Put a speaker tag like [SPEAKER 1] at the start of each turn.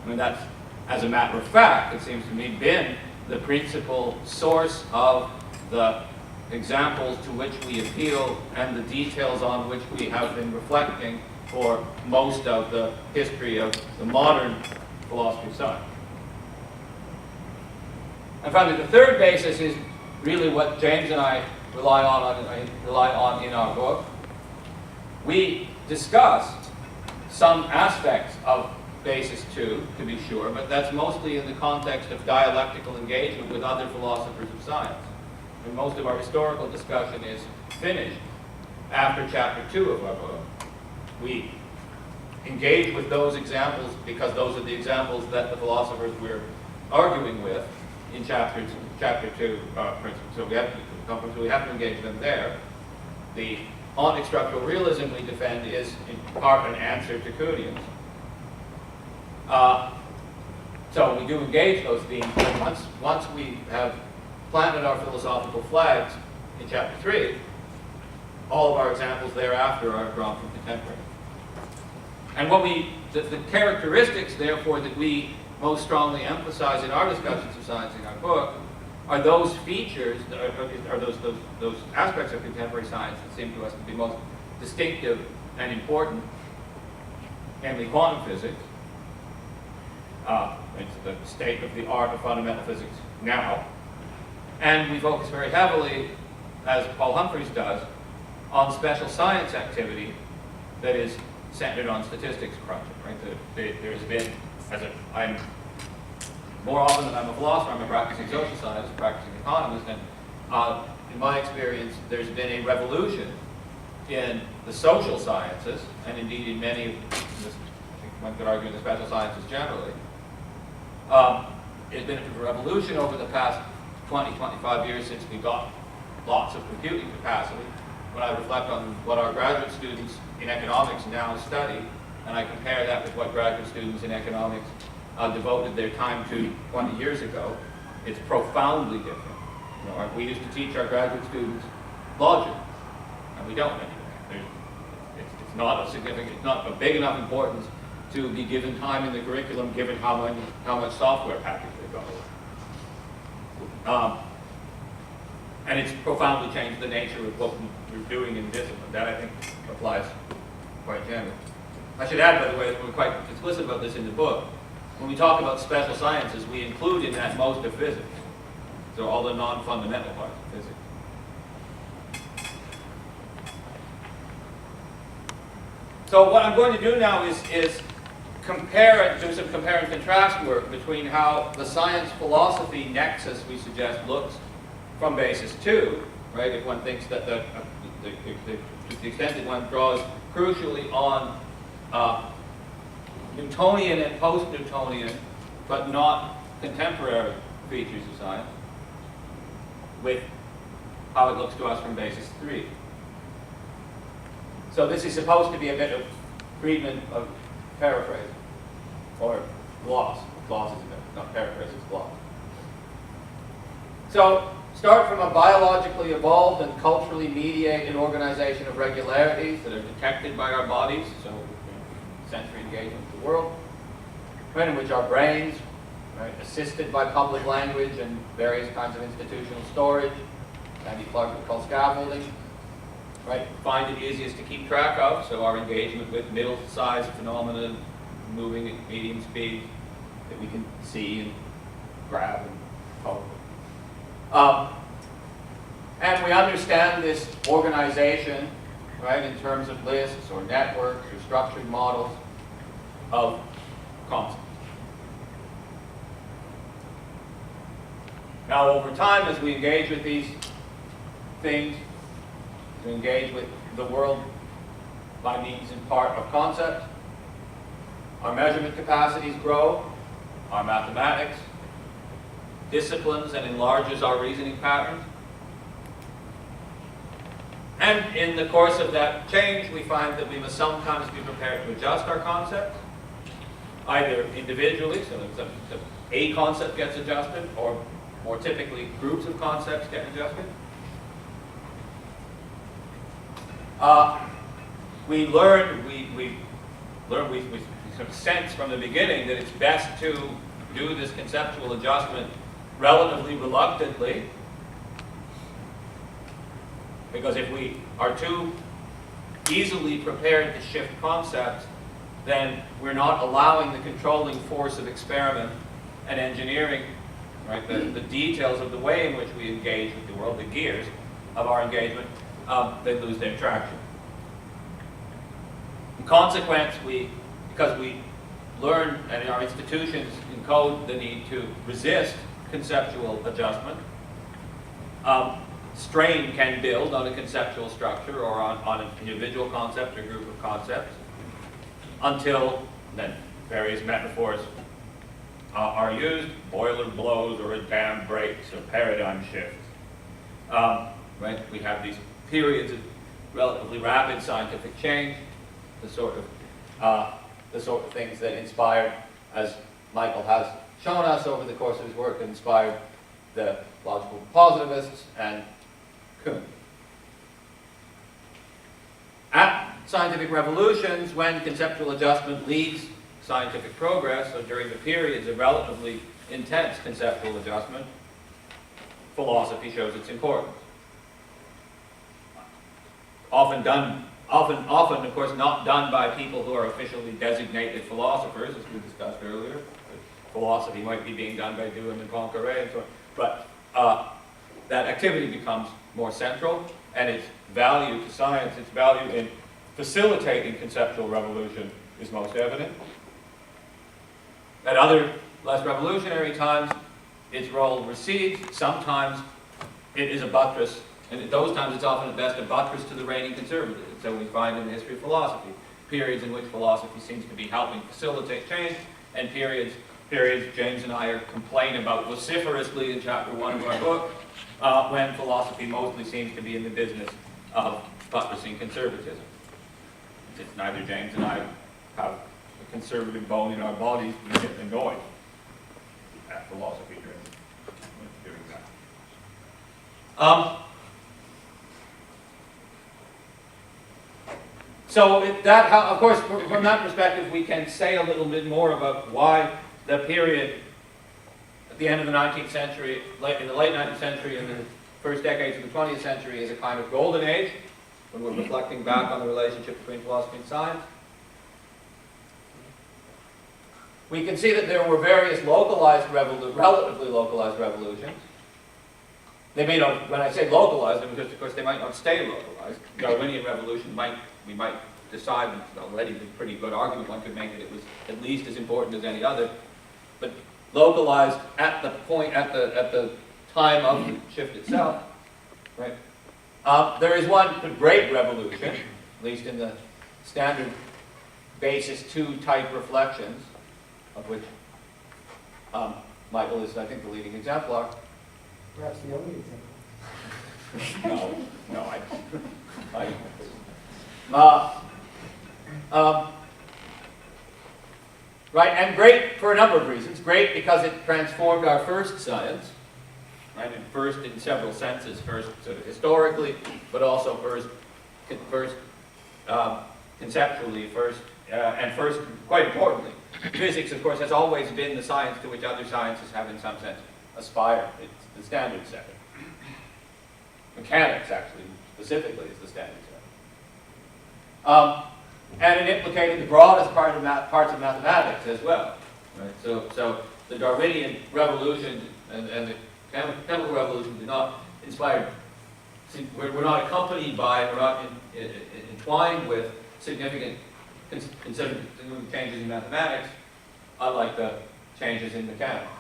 [SPEAKER 1] I mean, that's, as a matter of fact, it seems to me, been the principal source of the examples to which we appeal and the details on which we have been reflecting for most of the history of the modern philosophy of science. And finally, the third basis is really what James and I rely on in our book. We discussed some aspects of basis 2, to be sure, but that's mostly in the context of dialectical engagement with other philosophers of science. And most of our historical discussion is finished after chapter 2 of our book. We engage with those examples because those are the examples that the philosophers we're arguing with in chapter 2 principles. So we have to engage them there. The ontic structural realism we defend is in part an answer to Kuhnians. So we do engage those themes, but once we have planted our philosophical flags in chapter 3, all of our examples thereafter are drawn from contemporary. And what the characteristics, therefore, that we most strongly emphasize in our discussions of science in our book are those features, are those aspects of contemporary science that seem to us to be most distinctive and important, namely quantum physics. It's the state of the art of fundamental physics now. And we focus very heavily, as Paul Humphreys does, on special science activity that is centered on statistics crunching. Right? There's been, I'm more often than I'm a philosopher, I'm a practicing social scientist, a practicing economist, and in my experience, there's been a revolution in the social sciences, and indeed in many of I think one could argue in the special sciences generally. It's been a revolution over the past 20, 25 years since we got lots of computing capacity. When I reflect on what our graduate students in economics now study, and I compare that with what graduate students in economics devoted their time to 20 years ago, it's profoundly different. You know, we used to teach our graduate students logic, and we don't anymore. It's not a significant, it's not a big enough importance to be given time in the curriculum, given how much software package they go. And it's profoundly changed the nature of what we're doing in discipline. That, I think, applies quite generally. I should add, by the way, that we're quite explicit about this in the book. When we talk about special sciences, we include in that most of physics. So all the non-fundamental parts of physics. So what I'm going to do now is do some compare and contrast work between how the science-philosophy nexus, we suggest, looks from basis 2, right? If one thinks that to the extent that one draws crucially on Newtonian and post-Newtonian, but not contemporary features of science, with how it looks to us from basis 3. So this is supposed to be a bit of Friedman of paraphrase, or gloss. Gloss is a bit, not paraphrase, it's gloss. So start from a biologically evolved and culturally mediated organization of regularities that are detected by our bodies, so sensory engagement with the world, right, in which our brains, right, assisted by public language and various kinds of institutional storage, Andy Clark would call scaffolding, right, find it easiest to keep track of, so our engagement with middle-sized phenomena moving at medium speed that we can see and grab and poke. And we understand this organization, right, in terms of lists or networks or structured models of concepts. Now, over time, as we engage with these things, to engage with the world by means in part of concepts, our measurement capacities grow, our mathematics disciplines and enlarges our reasoning patterns. And in the course of that change, we find that we must sometimes be prepared to adjust our concepts, either individually, so that a concept gets adjusted, or more typically, groups of concepts get adjusted. We sort of sense from the beginning that it's best to do this conceptual adjustment relatively reluctantly, because if we are too easily prepared to shift concepts, then we're not allowing the controlling force of experiment and engineering, right, the details of the way in which we engage with the world, the gears of our engagement, they lose their traction. In consequence, because we learn and in our institutions encode the need to resist conceptual adjustment, strain can build on a conceptual structure or on an individual concept or group of concepts until then various metaphors are used, boiler blows or a dam breaks or paradigm shifts. Right? We have these periods of relatively rapid scientific change, the sort of things that inspired, as Michael has shown us over the course of his work, inspired the logical positivists and Kuhn. At scientific revolutions, when conceptual adjustment leads scientific progress, so during the periods of relatively intense conceptual adjustment, philosophy shows its importance. Often, of course, not done by people who are officially designated philosophers, as we discussed earlier. Philosophy might be being done by Duhem and Poincaré and so on. But that activity becomes more central, and its value to science, its value in facilitating conceptual revolution is most evident. At other less revolutionary times, its role recedes. Sometimes it is a buttress, and at those times it's often at best a buttress to the reigning conservatives. So we find in the history of philosophy periods in which philosophy seems to be helping facilitate change, and periods James and I complain about vociferously in chapter 1 of our book, when philosophy mostly seems to be in the business of buttressing conservatism. Since neither James and I have a conservative bone in our bodies, we get annoyed at philosophy during that. Of course, from that perspective, we can say a little bit more about why the period at the end of the 19th century, in the late 19th century and the first decades of the 20th century is a kind of golden age, when we're reflecting back on the relationship between philosophy and science. We can see that there were various relatively localized revolutions. They may not, when I say localized, because of course they might not stay localized. Darwinian revolution we might decide, and it's already a pretty good argument one could make, that it was at least as important as any other, but localized at the time of the shift itself, right? There is one great revolution, at least in the standard basis 2 type reflections, of which Michael is, I think, the leading exemplar.
[SPEAKER 2] Perhaps the only example.
[SPEAKER 1] Right, and great for a number of reasons. Great because it transformed our first science, right? And first in several senses. First sort of historically, but also first conceptually, and first, quite importantly, physics, of course, has always been the science to which other sciences have, in some sense, aspired. It's the standard setting. Mechanics, actually, specifically, is the standard setting. And it implicated the broadest parts of mathematics as well. Right? So the Darwinian revolution and the chemical revolution did not inspire, we're not accompanied by, we're not entwined with significant changes in mathematics, unlike the changes in mechanics.